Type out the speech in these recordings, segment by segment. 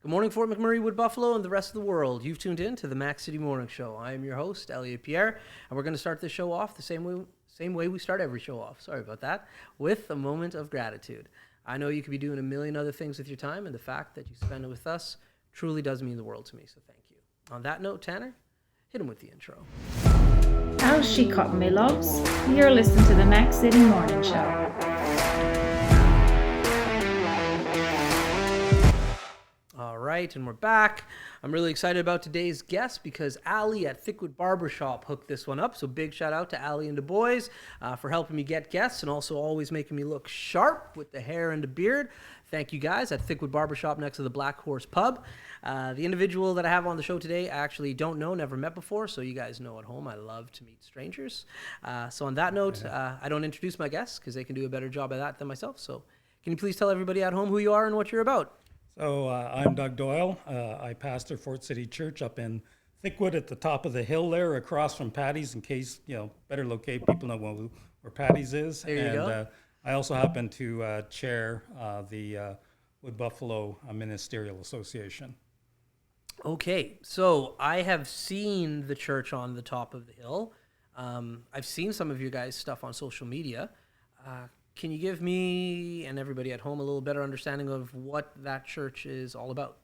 Good morning, Fort McMurray, Wood Buffalo, and the rest of the world. You've tuned in to the Mac City Morning Show. I am your host, Elliot Pierre, and we're going to start this show off the same way we start every show off. Sorry about that. With a moment of gratitude. I know you could be doing a million other things with your time, and the fact that you spend it with us truly does mean the world to me, so thank you. On that note, Tanner, hit him with the intro. How's she cutting, me loves? You're listening to the Mac City Morning Show. All right, and we're back. I'm really excited about today's guest because Ali at Thickwood Barbershop hooked this one up. So big shout out to Ali and the boys for helping me get guests and also always making me look sharp with the hair and the beard. Thank you guys at Thickwood Barbershop next to the Black Horse Pub. The individual that I have on the show today, I actually don't know, never met before. So you guys know at home, I love to meet strangers. So on that note, I don't introduce my guests because they can do a better job of that than myself. So can you please tell everybody at home who you are and what you're about? So I'm Doug Doyle. I pastor Fort City Church up in Thickwood at the top of the hill there, across from Patty's. In case better locate, people know where Patty's is. There you go. I also happen to chair the Wood Buffalo Ministerial Association. Okay, so I have seen the church on the top of the hill. I've seen some of you guys' stuff on social media. Can you give me and everybody at home a little better understanding of what that church is all about?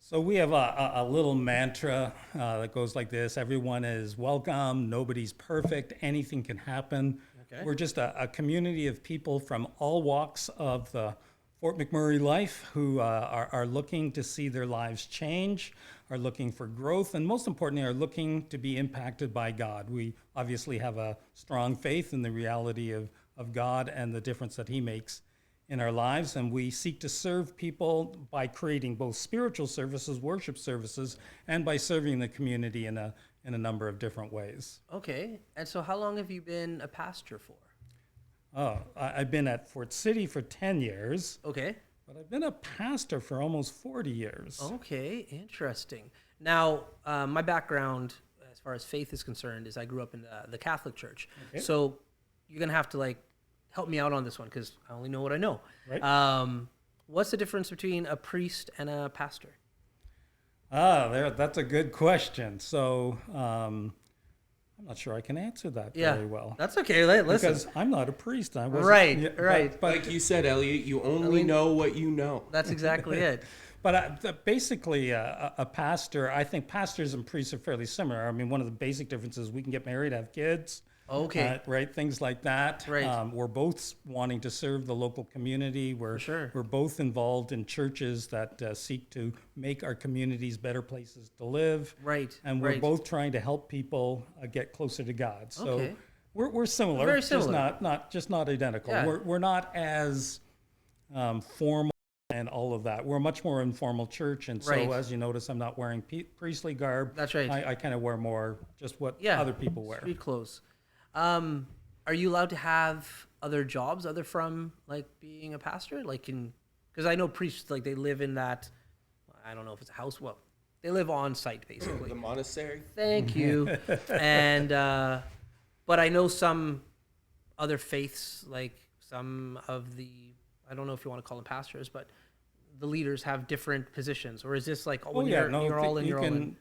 So we have a little mantra that goes like this: everyone is welcome, nobody's perfect, anything can happen. Okay. We're just a community of people from all walks of the Fort McMurray life who are looking to see their lives change, are looking for growth, and most importantly, are looking to be impacted by God. We obviously have a strong faith in the reality of God and the difference that he makes in our lives. And we seek to serve people by creating both spiritual services, worship services, and by serving the community in a number of different ways. Okay, and so how long have you been a pastor for? I've been at Fort City for 10 years. Okay. But I've been a pastor for almost 40 years. Okay, interesting. Now, my background as far as faith is concerned is I grew up in the Catholic Church. Okay. So you're going to have to help me out on this one because I only know what I know. Right. What's the difference between a priest and a pastor? That's a good question. So I'm not sure I can answer that very well. That's okay. Listen. Because I'm not a priest. I wasn't, Right. But like you said, Elliot, you only know what you know. That's exactly it. But basically, a pastor, I think pastors and priests are fairly similar. I mean, one of the basic differences, we can get married, have kids. Okay. Right, things like that. Right. We're both wanting to serve the local community. We're both involved in churches that seek to make our communities better places to live. Right. And we're both trying to help people get closer to God. So okay. we're similar. Very similar. Just not identical. Yeah. We're not as formal and all of that. We're a much more informal church, and so as you notice, I'm not wearing priestly garb. That's right. I kind of wear more just what other people wear. Street clothes. Are you allowed to have other jobs other from being a pastor? Because I know priests they live in that. I don't know if it's a house. Well, they live on site basically. The monastery. Thank you. And but I know some other faiths, some of the, I don't know if you want to call them pastors, but the leaders have different positions. Or is this you're all in your own?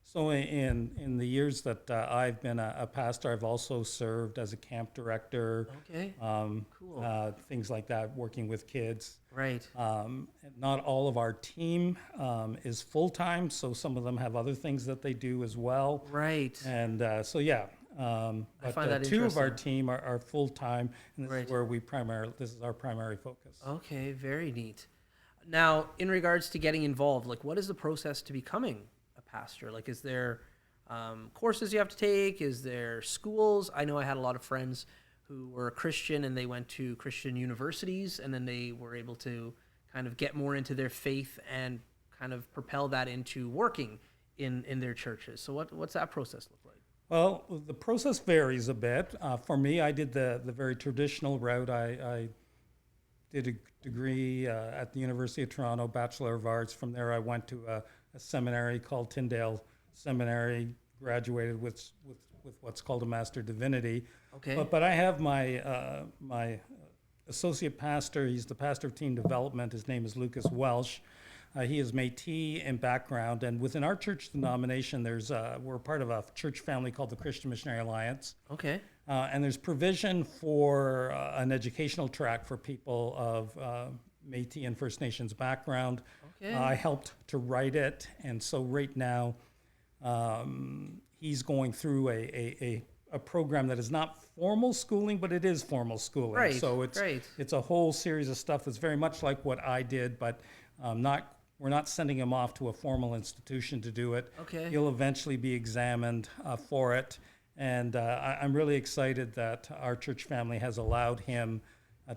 So in the years that I've been a pastor, I've also served as a camp director. Okay. Cool. Things like that, working with kids. Right. Not all of our team is full-time, so some of them have other things that they do as well. Right. And I find that two of our interesting. team are full-time, and this is where this is our primary focus. Okay, very neat. Now, in regards to getting involved, what is the process to becoming pastor? Is there courses you have to take? Is there schools? I know I had a lot of friends who were Christian and they went to Christian universities and then they were able to kind of get more into their faith and kind of propel that into working in their churches. So what's that process look like? Well, the process varies a bit. For me, I did the very traditional route. I did a degree at the University of Toronto, Bachelor of Arts. From there, I went to a seminary called Tyndale Seminary, graduated with what's called a Master of Divinity. Okay. But I have my my associate pastor. He's the pastor of team development. His name is Lucas Welsh. He is Métis in background, and within our church denomination, we're part of a church family called the Christian Missionary Alliance. Okay. And there's provision for an educational track for people of Métis and First Nations background. Okay. I helped to write it, and so right now he's going through a program that is not formal schooling, but it is formal schooling. Right. So Right. it's a whole series of stuff that's very much like what I did, but we're not sending him off to a formal institution to do it. Okay. He'll eventually be examined for it. And I'm really excited that our church family has allowed him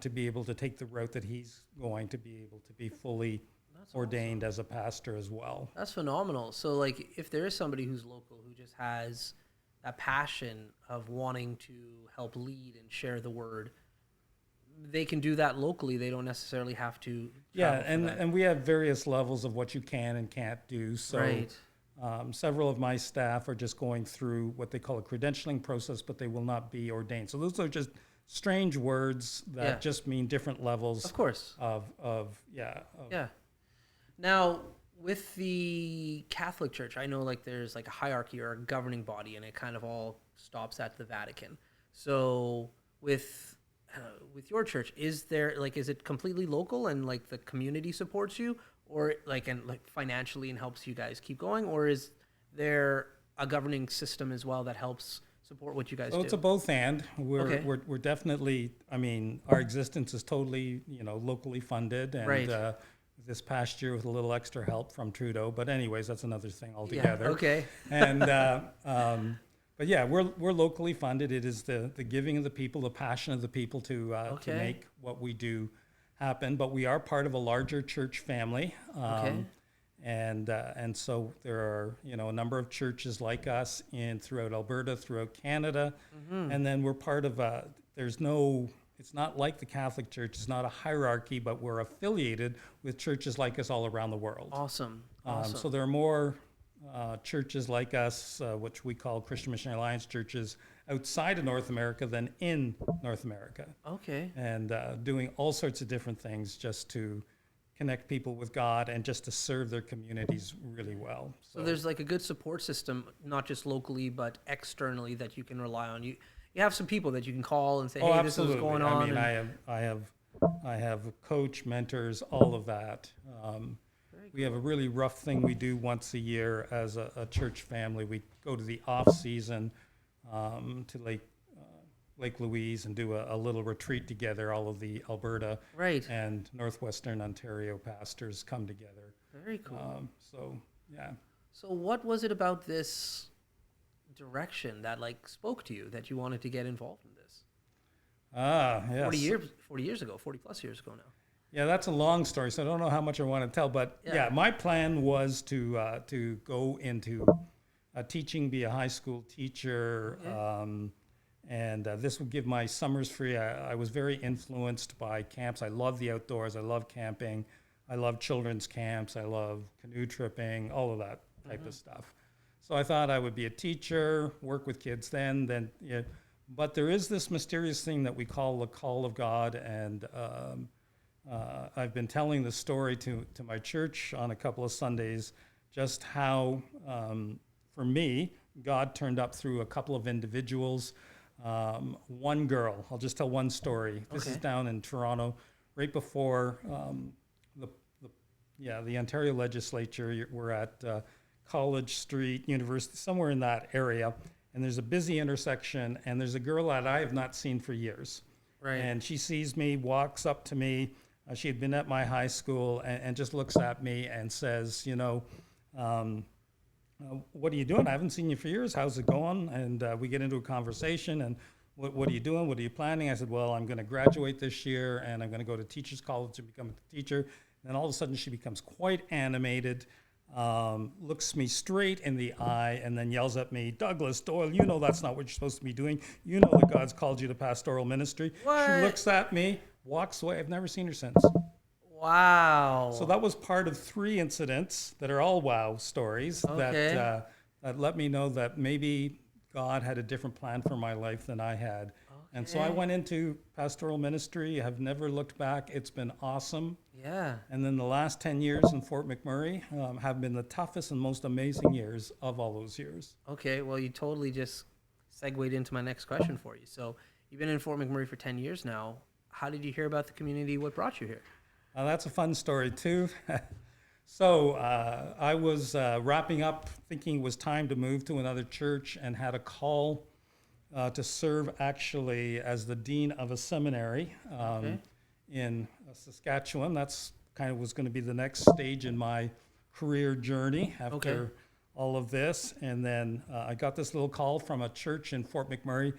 to be able to take the route that he's going to be able to be fully ordained as a pastor as well. That's phenomenal. So, like, if there is somebody who's local who just has that passion of wanting to help lead and share the word, they can do that locally. They don't necessarily have to. Yeah, travel for that. and we have various levels of what you can and can't do. So Right. several of my staff are just going through what they call a credentialing process, but they will not be ordained. So those are just strange words that Yeah. just mean different levels Of course. of Yeah. Now, with the Catholic Church, I know like there's like a hierarchy or a governing body, and it kind of all stops at the Vatican. So with your church, is it completely local and like the community supports you, or like financially and helps you guys keep going, or is there a governing system as well that helps support what you guys do? It's a both and. Okay. We're definitely, I mean, our existence is totally, locally funded, and Right. This past year with a little extra help from Trudeau. But anyways, that's another thing altogether. Yeah, okay. And but yeah, we're locally funded. It is the giving of the people, the passion of the people to Okay. make what we do happen. But we are part of a larger church family. Okay. And so there are, a number of churches like us throughout Alberta, throughout Canada. Mm-hmm. And then we're part of it's not like the Catholic Church. It's not a hierarchy, but we're affiliated with churches like us all around the world. Awesome. So there are more churches like us, which we call Christian Missionary Alliance churches, outside of North America than in North America. Okay. And doing all sorts of different things just to connect people with God and just to serve their communities really well. So there's like a good support system, not just locally, but externally that you can rely on. You have some people that you can call and say, hey, this is what's going on. I mean, I have a coach, mentors, all of that. We have a really rough thing we do once a year as a church family. We go to the off season to Lake Louise and do a little retreat together. All of the Alberta Right. and Northwestern Ontario pastors come together. Very cool. So yeah. So what was it about this direction that like spoke to you that you wanted to get involved in this? Yes. 40 years ago, 40 plus years ago now. Yeah, that's a long story, so I don't know how much I want to tell. But yeah, my plan was to go into teaching, be a high school teacher, and this would give my summers free. I was very influenced by camps. I love the outdoors. I love camping. I love children's camps. I love canoe tripping, all of that type of stuff. So I thought I would be a teacher, work with kids then. But there is this mysterious thing that we call the call of God, and I've been telling the story to my church on a couple of Sundays, just how, for me, God turned up through a couple of individuals. One girl, I'll just tell one story. This is down in Toronto, right before the Ontario legislature. We're at College Street, University, somewhere in that area, and there's a busy intersection, and there's a girl that I have not seen for years. Right. And she sees me, walks up to me. She had been at my high school, and just looks at me and says, what are you doing? I haven't seen you for years. How's it going? And we get into a conversation, and what are you doing? What are you planning? I said, well, I'm going to graduate this year, and I'm going to go to teacher's college and become a teacher. And then all of a sudden, she becomes quite animated, looks me straight in the eye, and then yells at me, Douglas, Doyle, you know that's not what you're supposed to be doing. You know that God's called you to pastoral ministry. What? She looks at me, walks away. I've never seen her since. Wow. So that was part of 3 incidents that are all wow stories that let me know that maybe God had a different plan for my life than I had. And so I went into pastoral ministry, have never looked back. It's been awesome. Yeah. And then the last 10 years in Fort McMurray have been the toughest and most amazing years of all those years. Okay, well, you totally just segued into my next question for you. So you've been in Fort McMurray for 10 years now. How did you hear about the community? What brought you here? That's a fun story, too. So I was wrapping up, thinking it was time to move to another church, and had a call to serve actually as the dean of a seminary in Saskatchewan. That's kind of was going to be the next stage in my career journey after all of this. And then I got this little call from a church in Fort McMurray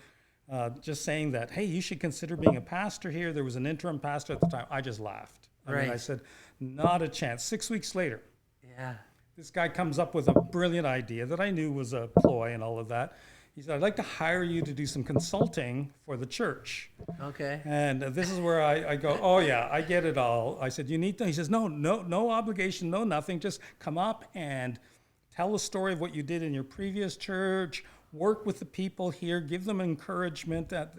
just saying that, hey, you should consider being a pastor here. There was an interim pastor at the time. I just laughed. I mean, I said, not a chance. 6 weeks later, this guy comes up with a brilliant idea that I knew was a ploy and all of that. He said, I'd like to hire you to do some consulting for the church. Okay. And this is where I go, oh yeah, I get it all. I said, you need to, he says, no obligation, no nothing. Just come up and tell the story of what you did in your previous church, work with the people here, give them encouragement that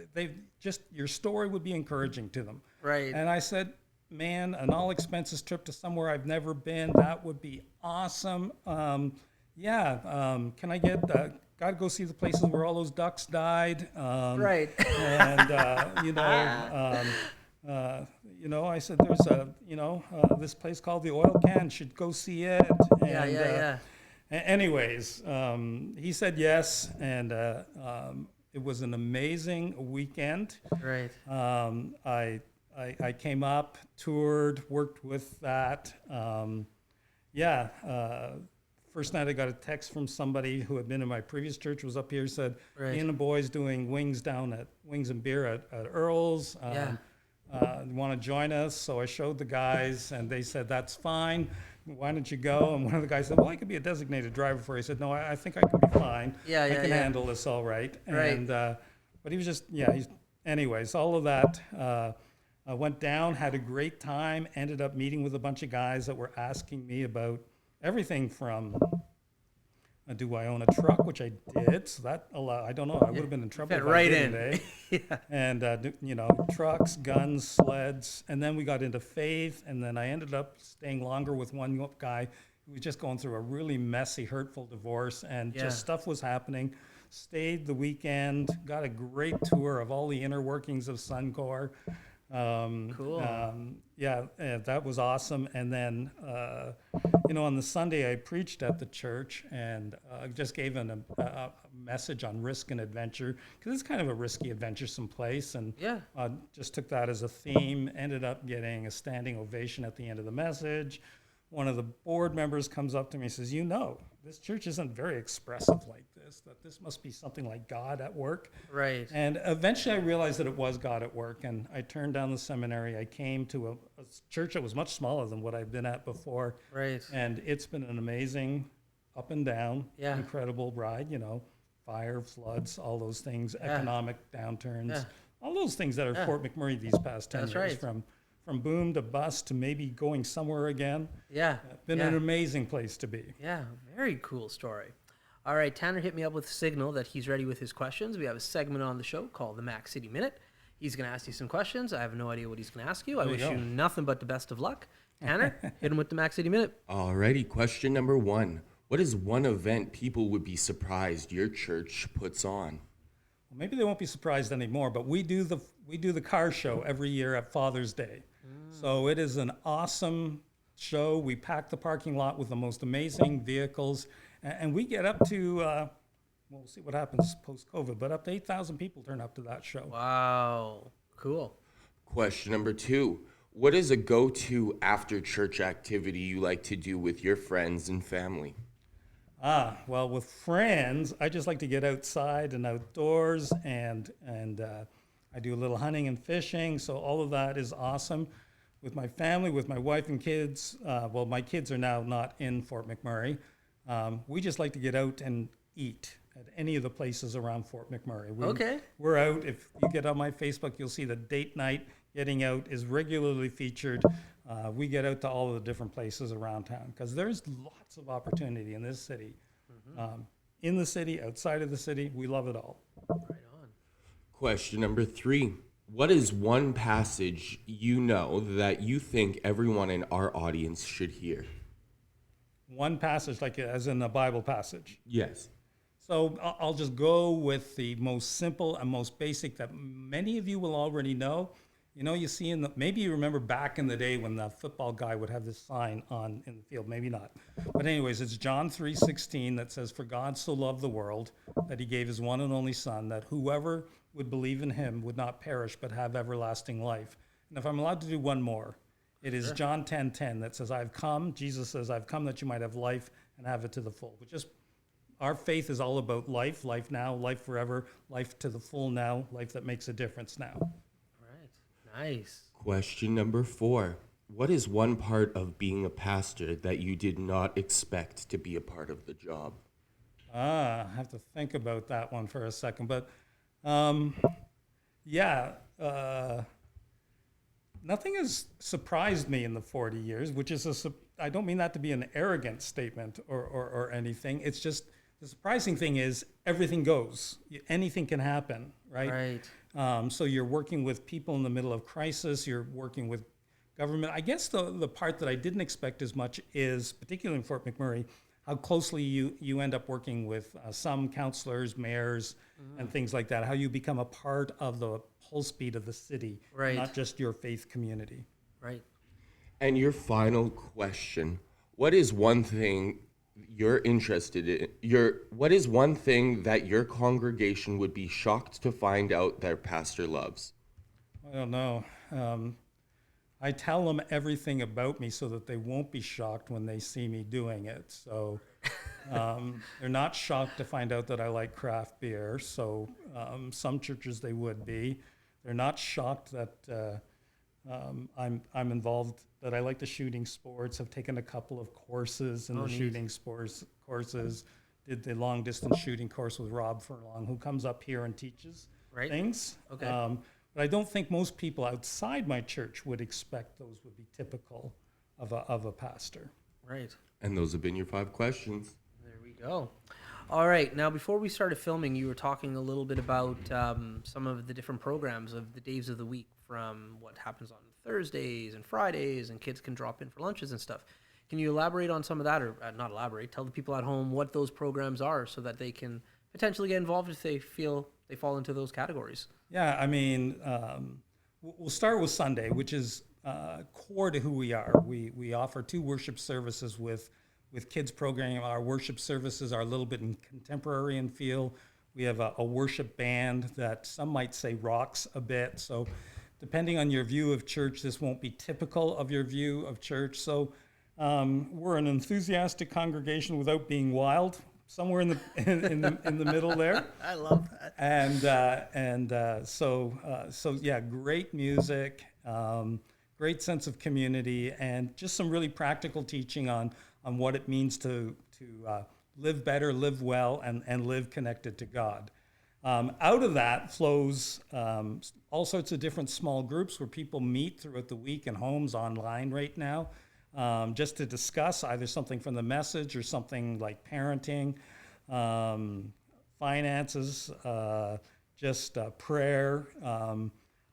your story would be encouraging to them. Right. And I said, man, an all expenses trip to somewhere I've never been, that would be awesome. Can I get, got to go see the places where all those ducks died. Right. And, I said, there's this place called the Oil Can, should go see it. And, anyways, he said yes, and it was an amazing weekend. Right. I came up, toured, worked with that. First night I got a text from somebody who had been in my previous church, was up here, said, me and the boys doing wings down at Wings and Beer at Earl's. Want to join us? So I showed the guys, and they said, that's fine. Why don't you go? And one of the guys said, well, I could be a designated driver for you. He said, no, I think I can be fine. I can handle this all right. And, but he was just, anyways, all of that. I went down, had a great time, ended up meeting with a bunch of guys that were asking me about everything from, do I own a truck, which I did, so that I don't know, I would have been in trouble if I didn't, And, trucks, guns, sleds, and then we got into faith, and then I ended up staying longer with one guy who was just going through a really messy, hurtful divorce, and just stuff was happening. Stayed the weekend, got a great tour of all the inner workings of Suncor. Cool. That was awesome. And then, on the Sunday I preached at the church, and just gave a message on risk and adventure, because it's kind of a risky, adventuresome place. And just took that as a theme. Ended up getting a standing ovation at the end of the message. One of the board members comes up to me and says, this church isn't very expressive like this, that this must be something like God at work. Right. And eventually I realized that it was God at work, and I turned down the seminary. I came to a church that was much smaller than what I'd been at before. Right. And it's been an amazing up and down, incredible ride, fire, floods, all those things, economic downturns, all those things that are Fort McMurray these past 10 years, from boom to bust to maybe going somewhere again. Been an amazing place to be. Very cool story. All right, Tanner hit me up with a signal that he's ready with his questions. We have a segment on the show called the Mac City Minute. He's going to ask you some questions. I have no idea what he's going to ask you. I wish you nothing but the best of luck. Tanner, hit him with the Mac City Minute. Alrighty, question number 1. What is one event people would be surprised your church puts on? Well, maybe they won't be surprised anymore, but we do the car show every year at Father's Day. So it is an awesome show. We pack the parking lot with the most amazing vehicles, and we get up to, we'll see what happens post-COVID, but up to 8,000 people turn up to that show. Wow, cool. Question number 2. What is a go-to after-church activity you like to do with your friends and family? Well, with friends, I just like to get outside and outdoors, and I do a little hunting and fishing, so all of that is awesome. With my family, with my wife and kids, my kids are now not in Fort McMurray. We just like to get out and eat at any of the places around Fort McMurray. We're out. If you get on my Facebook, you'll see the date night getting out is regularly featured. We get out to all of the different places around town, because there's lots of opportunity in this city. In the city, outside of the city, we love it all. Right on. Question number 3. What is one passage you know that you think everyone in our audience should hear? One passage, like as in a Bible passage. Yes. So I'll just go with the most simple and most basic that many of you will already know. You know, you see maybe you remember back in the day when the football guy would have this sign on in the field, maybe not. But anyways, it's John 3:16 that says, "For God so loved the world that he gave his one and only son, that whoever would believe in him would not perish but have everlasting life." And if I'm allowed to do one more, it is John 10:10 that says, Jesus says, "I've come that you might have life and have it to the full." Which is, our faith is all about life now, life forever, life to the full now, life that makes a difference now. Nice. Question number 4. What is one part of being a pastor that you did not expect to be a part of the job? I have to think about that one for a second. But nothing has surprised me in the 40 years, which is I don't mean that to be an arrogant statement or anything. It's just the surprising thing is everything goes. Anything can happen, right? Right. So you're working with people in the middle of crisis. You're working with government. I guess the part that I didn't expect as much is, particularly in Fort McMurray, how closely you end up working with some councillors, mayors, and things like that, how you become a part of the pulse beat of the city, Right. not just your faith community. Right. And your final question, what is one thing you're interested in? What is one thing that your congregation would be shocked to find out their pastor loves? I don't know. I tell them everything about me so that they won't be shocked when they see me doing it. So they're not shocked to find out that I like craft beer. So some churches they would be. They're not shocked that I'm involved, that I like the shooting sports. I've taken a couple of courses in the shooting sports courses. Did the long distance shooting course with Rob Furlong, who comes up here and teaches things. Okay. But I don't think most people outside my church would expect those would be typical of a pastor. Right. And those have been your 5 questions. There we go. All right. Now, before we started filming, you were talking a little bit about some of the different programs of the days of the week, from what happens on Thursdays and Fridays, and kids can drop in for lunches and stuff. Can you elaborate on some of that, or not elaborate, tell the people at home what those programs are so that they can potentially get involved if they feel they fall into those categories? Yeah, I mean, we'll start with Sunday, which is core to who we are. We offer 2 worship services with kids programming. Our worship services are a little bit in contemporary in feel. We have a worship band that some might say rocks a bit. So depending on your view of church, this won't be typical of your view of church. So we're an enthusiastic congregation without being wild, somewhere in the middle there. I love that. So yeah, great music, great sense of community, and just some really practical teaching on what it means to live better, live well, and live connected to God. Out of that flows all sorts of different small groups where people meet throughout the week in homes online right now, just to discuss either something from the message or something like parenting, finances, just prayer,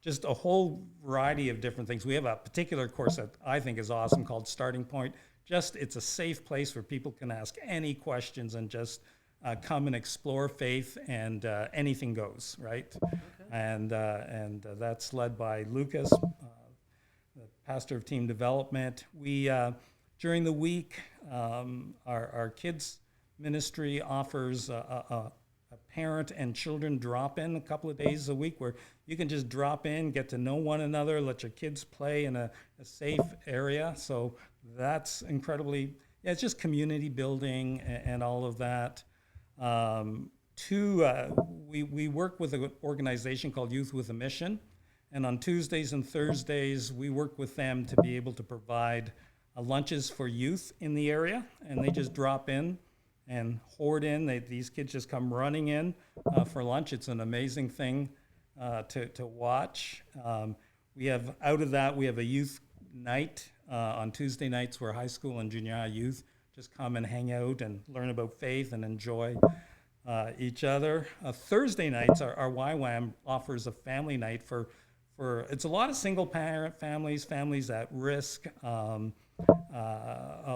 just a whole variety of different things. We have a particular course that I think is awesome called Starting Point. It's a safe place where people can ask any questions and just come and explore faith, and anything goes, right? Okay. And that's led by Lucas, the pastor of team development. We during the week, our kids ministry offers a parent and children drop-in a couple of days a week where you can just drop in, get to know one another, let your kids play in a safe area. So that's incredibly, it's just community building and all of that. We work with an organization called Youth with a Mission, and on Tuesdays and Thursdays we work with them to be able to provide lunches for youth in the area, and they just drop in and hoard in. These kids just come running in for lunch. It's an amazing thing to watch. We have a youth night on Tuesday nights where high school and junior high youth just come and hang out and learn about faith and enjoy. each other. Thursday nights, our YWAM offers a family night for it's a lot of single parent families, families at risk, a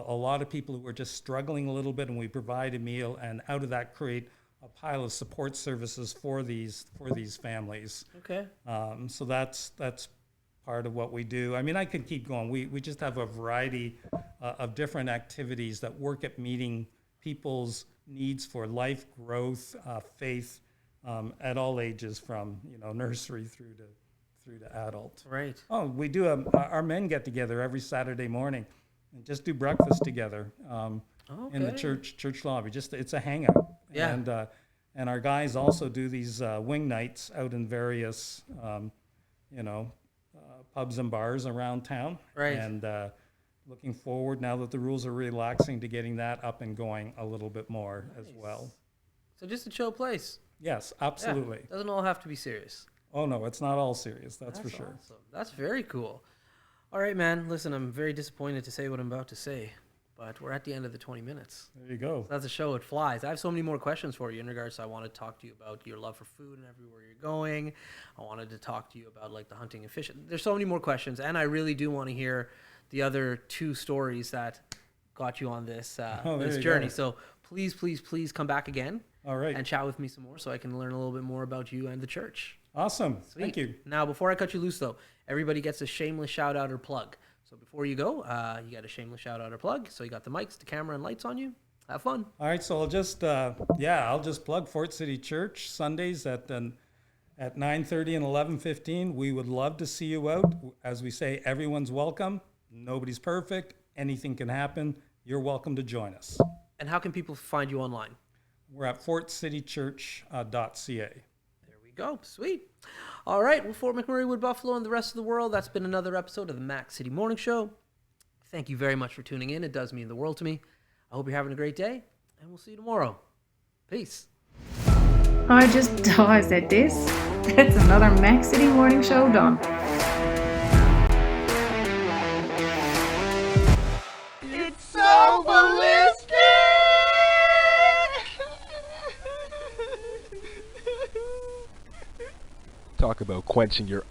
lot of people who are just struggling a little bit, and we provide a meal, and out of that create a pile of support services for these families. Okay. So that's part of what we do. I mean, I could keep going. We just have a variety of different activities that work at meeting people's needs for life, growth, faith, at all ages, from nursery through to adult. Right. Oh, we do our men get together every Saturday morning and just do breakfast together in the church lobby. Just it's a hangout. Yeah. And our guys also do these wing nights out in various pubs and bars around town. Right. And looking forward, now that the rules are relaxing, to getting that up and going a little bit more as well. So just a chill place. Yes, absolutely. Yeah. Doesn't all have to be serious. Oh no, it's not all serious. That's for sure. Awesome. That's very cool. All right, man. Listen, I'm very disappointed to say what I'm about to say, but we're at the end of the 20 minutes. There you go. That's a show. It flies. I have so many more questions for you in regards to, I want to talk to you about your love for food and everywhere you're going. I wanted to talk to you about like the hunting and fishing. There's so many more questions, and I really do want to hear the other 2 stories that got you on this this journey. Go. So please come back again. All right. And chat with me some more so I can learn a little bit more about you and the church. Awesome. Sweet. Thank you. Now, before I cut you loose, though, everybody gets a shameless shout out or plug. So before you go, you got a shameless shout out or plug. So you got the mics, the camera, and lights on you. Have fun. All right. So I'll just plug Fort City Church Sundays at 9:30 and 11:15. We would love to see you out. As we say, everyone's welcome. Nobody's perfect. Anything can happen. You're welcome to join us. And how can people find you online? We're at fortcitychurch.ca. There we go. Sweet. All right. Well, Fort McMurray, Wood Buffalo, and the rest of the world, that's been another episode of the Mac City Morning Show. Thank you very much for tuning in. It does mean the world to me. I hope you're having a great day, and we'll see you tomorrow. Peace. I said this. That's another Mac City Morning Show done. It's so ballistic! Talk about quenching your